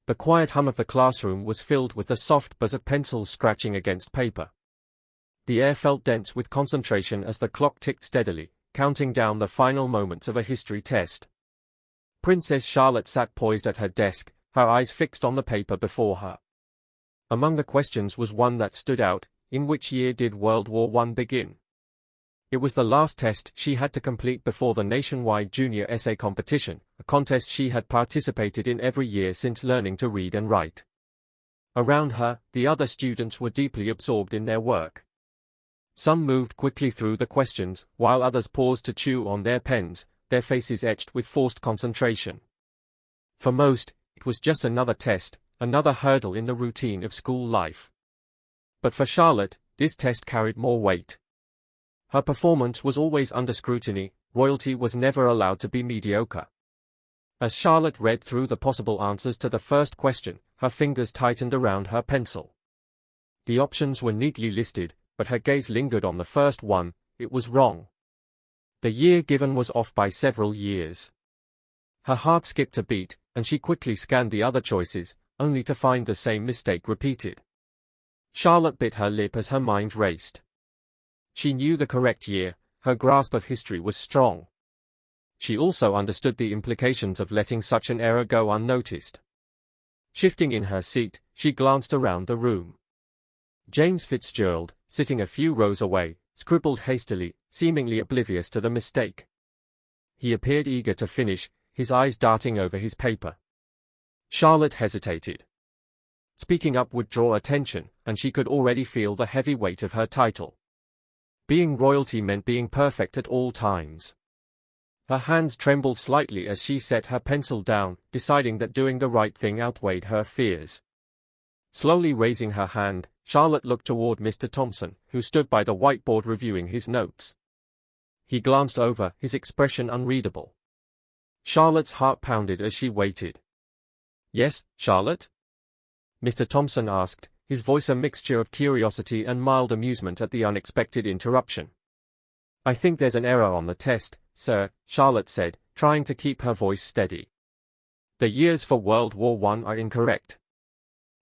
The quiet hum of the classroom was filled with the soft buzz of pencils scratching against paper. The air felt dense with concentration as the clock ticked steadily, counting down the final moments of a history test. Princess Charlotte sat poised at her desk, her eyes fixed on the paper before her. Among the questions was one that stood out: in which year did World War I begin? It was the last test she had to complete before the nationwide junior essay competition, a contest she had participated in every year since learning to read and write. Around her, the other students were deeply absorbed in their work. Some moved quickly through the questions, while others paused to chew on their pens, their faces etched with forced concentration. For most, it was just another test, another hurdle in the routine of school life. But for Charlotte, this test carried more weight. Her performance was always under scrutiny, royalty was never allowed to be mediocre. As Charlotte read through the possible answers to the first question, her fingers tightened around her pencil. The options were neatly listed, but her gaze lingered on the first one. It was wrong. The year given was off by several years. Her heart skipped a beat, and she quickly scanned the other choices, only to find the same mistake repeated. Charlotte bit her lip as her mind raced. She knew the correct year, her grasp of history was strong. She also understood the implications of letting such an error go unnoticed. Shifting in her seat, she glanced around the room. James Fitzgerald, sitting a few rows away, scribbled hastily, seemingly oblivious to the mistake. He appeared eager to finish, his eyes darting over his paper. Charlotte hesitated. Speaking up would draw attention, and she could already feel the heavy weight of her title. Being royalty meant being perfect at all times. Her hands trembled slightly as she set her pencil down, deciding that doing the right thing outweighed her fears. Slowly raising her hand, Charlotte looked toward Mr. Thompson, who stood by the whiteboard reviewing his notes. He glanced over, his expression unreadable. Charlotte's heart pounded as she waited. "Yes, Charlotte?" Mr. Thompson asked, his voice a mixture of curiosity and mild amusement at the unexpected interruption. "I think there's an error on the test, sir," Charlotte said, trying to keep her voice steady. "The years for World War I are incorrect."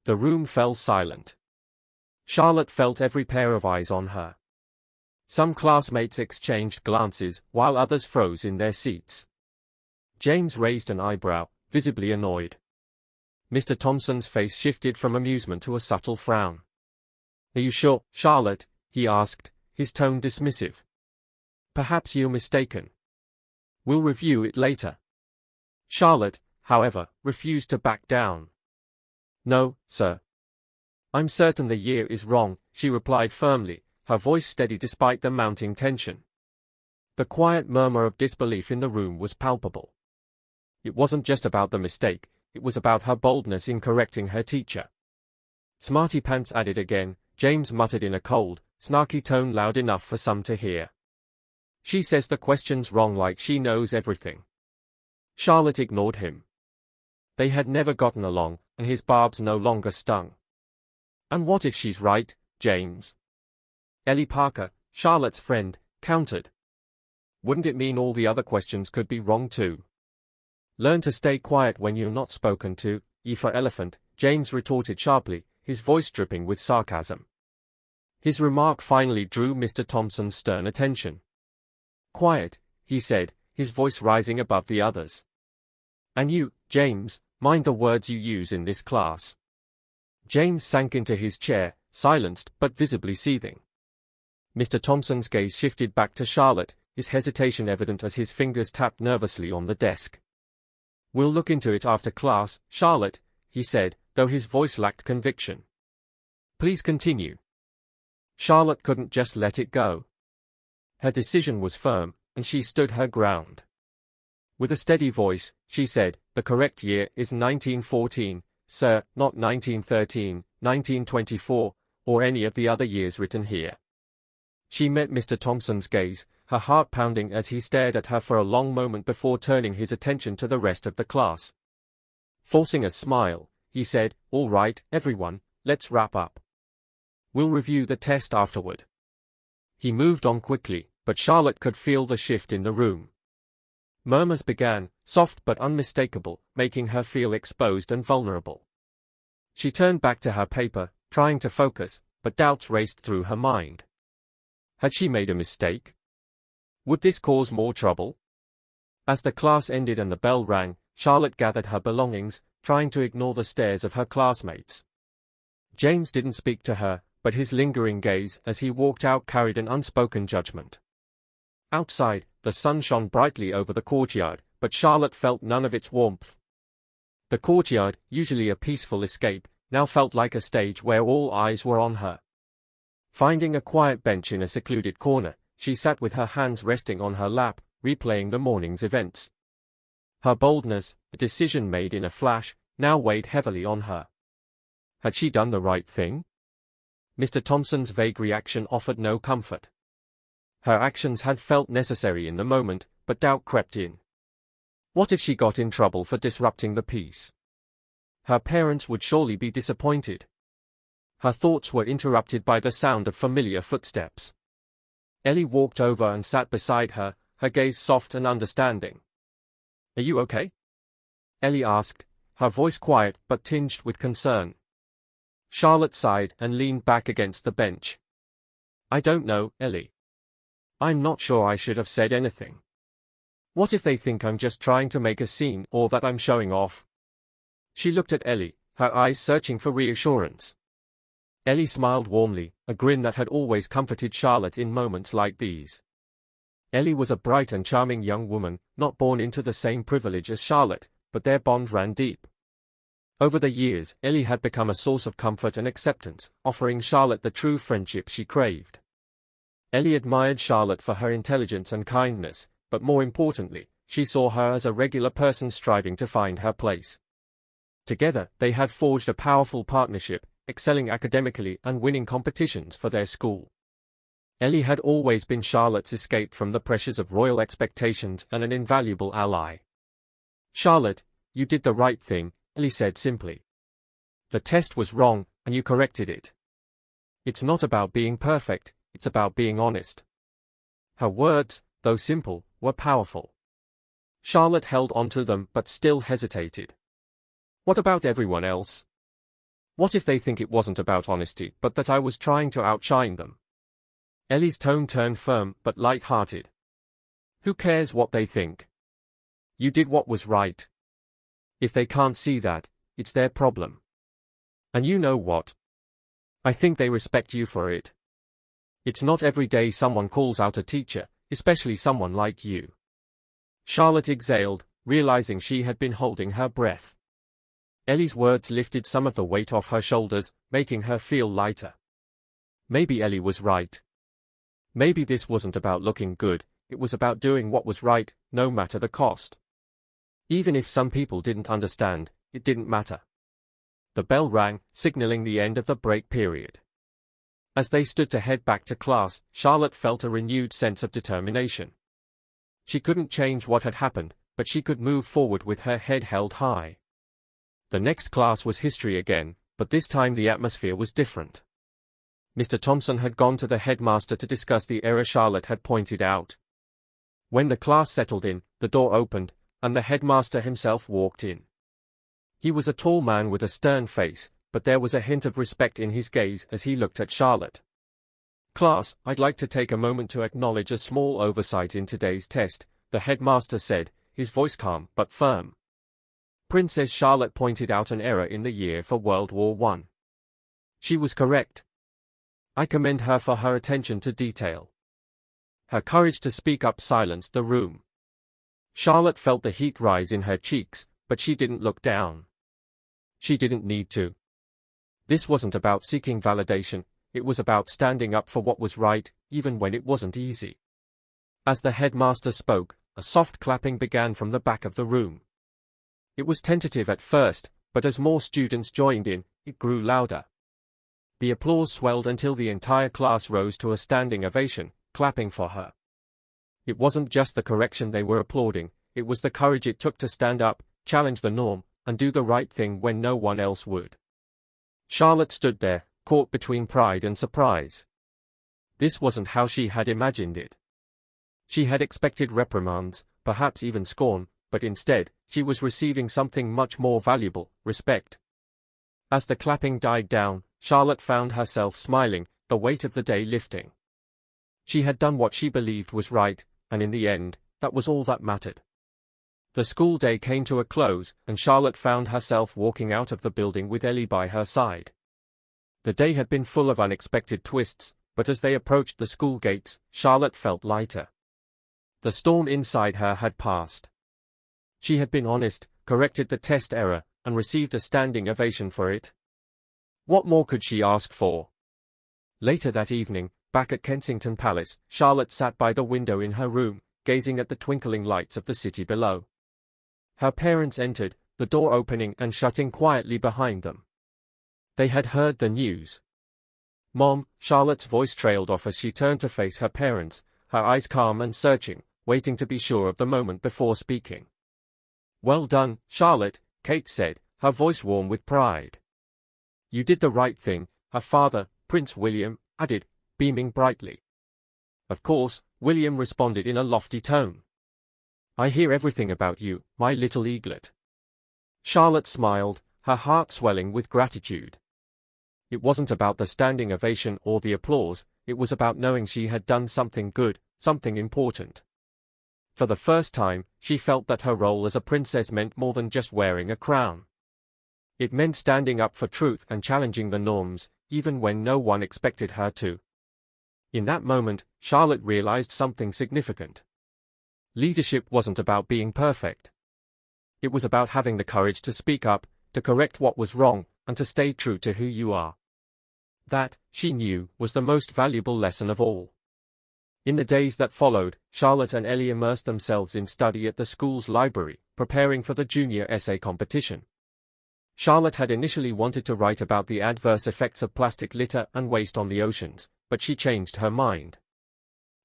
The room fell silent. Charlotte felt every pair of eyes on her. Some classmates exchanged glances, while others froze in their seats. James raised an eyebrow, visibly annoyed. Mr. Thompson's face shifted from amusement to a subtle frown. "Are you sure, Charlotte?" he asked, his tone dismissive. "Perhaps you're mistaken. We'll review it later." Charlotte, however, refused to back down. "No, sir. I'm certain the year is wrong," she replied firmly, her voice steady despite the mounting tension. The quiet murmur of disbelief in the room was palpable. It wasn't just about the mistake, it was about her boldness in correcting her teacher. "Smarty pants at it again," James muttered in a cold, snarky tone loud enough for some to hear. "She says the question's wrong like she knows everything." Charlotte ignored him. They had never gotten along, and his barbs no longer stung. "And what if she's right, James?" Ellie Parker, Charlotte's friend, countered. "Wouldn't it mean all the other questions could be wrong too?" "Learn to stay quiet when you're not spoken to, E for elephant," James retorted sharply, his voice dripping with sarcasm. His remark finally drew Mr. Thompson's stern attention. "Quiet," he said, his voice rising above the others. "And you, James, mind the words you use in this class." James sank into his chair, silenced but visibly seething. Mr. Thompson's gaze shifted back to Charlotte, his hesitation evident as his fingers tapped nervously on the desk. "We'll look into it after class, Charlotte," he said, though his voice lacked conviction. "Please continue." Charlotte couldn't just let it go. Her decision was firm, and she stood her ground. With a steady voice, she said, "The correct year is 1914, sir, not 1913, 1924, or any of the other years written here." She met Mr. Thompson's gaze, her heart pounding as he stared at her for a long moment before turning his attention to the rest of the class. Forcing a smile, he said, "All right, everyone, let's wrap up. We'll review the test afterward." He moved on quickly, but Charlotte could feel the shift in the room. Murmurs began, soft but unmistakable, making her feel exposed and vulnerable. She turned back to her paper, trying to focus, but doubts raced through her mind. Had she made a mistake? Would this cause more trouble? As the class ended and the bell rang, Charlotte gathered her belongings, trying to ignore the stares of her classmates. James didn't speak to her, but his lingering gaze as he walked out carried an unspoken judgment. Outside, the sun shone brightly over the courtyard, but Charlotte felt none of its warmth. The courtyard, usually a peaceful escape, now felt like a stage where all eyes were on her. Finding a quiet bench in a secluded corner, she sat with her hands resting on her lap, replaying the morning's events. Her boldness, a decision made in a flash, now weighed heavily on her. Had she done the right thing? Mr. Thompson's vague reaction offered no comfort. Her actions had felt necessary in the moment, but doubt crept in. What if she got in trouble for disrupting the peace? Her parents would surely be disappointed. Her thoughts were interrupted by the sound of familiar footsteps. Ellie walked over and sat beside her, her gaze soft and understanding. "Are you okay?" Ellie asked, her voice quiet but tinged with concern. Charlotte sighed and leaned back against the bench. "I don't know, Ellie. I'm not sure I should have said anything. What if they think I'm just trying to make a scene or that I'm showing off?" She looked at Ellie, her eyes searching for reassurance. Ellie smiled warmly, a grin that had always comforted Charlotte in moments like these. Ellie was a bright and charming young woman, not born into the same privilege as Charlotte, but their bond ran deep. Over the years, Ellie had become a source of comfort and acceptance, offering Charlotte the true friendship she craved. Ellie admired Charlotte for her intelligence and kindness, but more importantly, she saw her as a regular person striving to find her place. Together, they had forged a powerful partnership, excelling academically and winning competitions for their school. Ellie had always been Charlotte's escape from the pressures of royal expectations and an invaluable ally. "Charlotte, you did the right thing," Ellie said simply. "The test was wrong, and you corrected it. It's not about being perfect, it's about being honest." Her words, though simple, were powerful. Charlotte held onto them but still hesitated. What about everyone else? What if they think it wasn't about honesty but that I was trying to outshine them? Ellie's tone turned firm but light-hearted. "Who cares what they think? You did what was right. If they can't see that, it's their problem. And you know what? I think they respect you for it. It's not every day someone calls out a teacher, especially someone like you." Charlotte exhaled, realizing she had been holding her breath. Ellie's words lifted some of the weight off her shoulders, making her feel lighter. Maybe Ellie was right. Maybe this wasn't about looking good, it was about doing what was right, no matter the cost. Even if some people didn't understand, it didn't matter. The bell rang, signaling the end of the break period. As they stood to head back to class, Charlotte felt a renewed sense of determination. She couldn't change what had happened, but she could move forward with her head held high. The next class was history again, but this time the atmosphere was different. Mr. Thompson had gone to the headmaster to discuss the error Charlotte had pointed out. When the class settled in, the door opened, and the headmaster himself walked in. He was a tall man with a stern face, but there was a hint of respect in his gaze as he looked at Charlotte. "Class, I'd like to take a moment to acknowledge a small oversight in today's test," the headmaster said, his voice calm but firm. Princess Charlotte pointed out an error in the year for World War I. She was correct. I commend her for her attention to detail. Her courage to speak up silenced the room. Charlotte felt the heat rise in her cheeks, but she didn't look down. She didn't need to. This wasn't about seeking validation, it was about standing up for what was right, even when it wasn't easy. As the headmaster spoke, a soft clapping began from the back of the room. It was tentative at first, but as more students joined in, it grew louder. The applause swelled until the entire class rose to a standing ovation, clapping for her. It wasn't just the correction they were applauding, it was the courage it took to stand up, challenge the norm, and do the right thing when no one else would. Charlotte stood there, caught between pride and surprise. This wasn't how she had imagined it. She had expected reprimands, perhaps even scorn, but instead, she was receiving something much more valuable: respect. As the clapping died down, Charlotte found herself smiling, the weight of the day lifting. She had done what she believed was right, and in the end, that was all that mattered. The school day came to a close, and Charlotte found herself walking out of the building with Ellie by her side. The day had been full of unexpected twists, but as they approached the school gates, Charlotte felt lighter. The storm inside her had passed. She had been honest, corrected the test error, and received a standing ovation for it. What more could she ask for? Later that evening, back at Kensington Palace, Charlotte sat by the window in her room, gazing at the twinkling lights of the city below. Her parents entered, the door opening and shutting quietly behind them. They had heard the news. "Mom," Charlotte's voice trailed off as she turned to face her parents, her eyes calm and searching, waiting to be sure of the moment before speaking. "Well done, Charlotte," Kate said, her voice warm with pride. "You did the right thing," her father, Prince William, added, beaming brightly. Of course, William responded in a lofty tone. "I hear everything about you, my little eaglet." Charlotte smiled, her heart swelling with gratitude. It wasn't about the standing ovation or the applause, it was about knowing she had done something good, something important. For the first time, she felt that her role as a princess meant more than just wearing a crown. It meant standing up for truth and challenging the norms, even when no one expected her to. In that moment, Charlotte realized something significant. Leadership wasn't about being perfect. It was about having the courage to speak up, to correct what was wrong, and to stay true to who you are. That, she knew, was the most valuable lesson of all. In the days that followed, Charlotte and Ellie immersed themselves in study at the school's library, preparing for the junior essay competition. Charlotte had initially wanted to write about the adverse effects of plastic litter and waste on the oceans, but she changed her mind.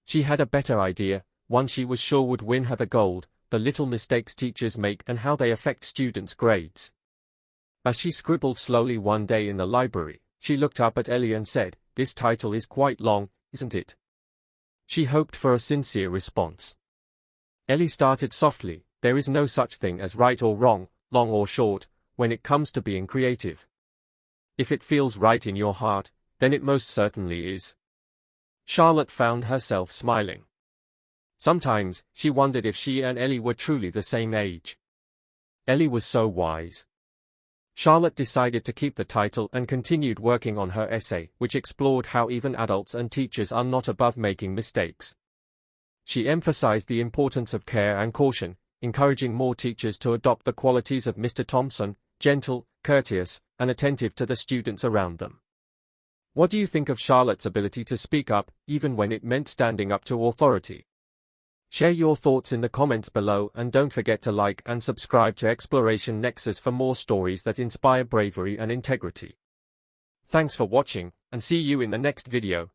She had a better idea, one she was sure would win her the gold: the little mistakes teachers make and how they affect students' grades. As she scribbled slowly one day in the library, she looked up at Ellie and said, "This title is quite long, isn't it?" She hoped for a sincere response. Ellie started softly, "There is no such thing as right or wrong, long or short, when it comes to being creative. If it feels right in your heart, then it most certainly is." Charlotte found herself smiling. Sometimes, she wondered if she and Ellie were truly the same age. Ellie was so wise. Charlotte decided to keep the title and continued working on her essay, which explored how even adults and teachers are not above making mistakes. She emphasized the importance of care and caution, encouraging more teachers to adopt the qualities of Mr. Thompson: gentle, courteous, and attentive to the students around them. What do you think of Charlotte's ability to speak up, even when it meant standing up to authority? Share your thoughts in the comments below, and don't forget to like and subscribe to Exploration Nexus for more stories that inspire bravery and integrity. Thanks for watching, and see you in the next video.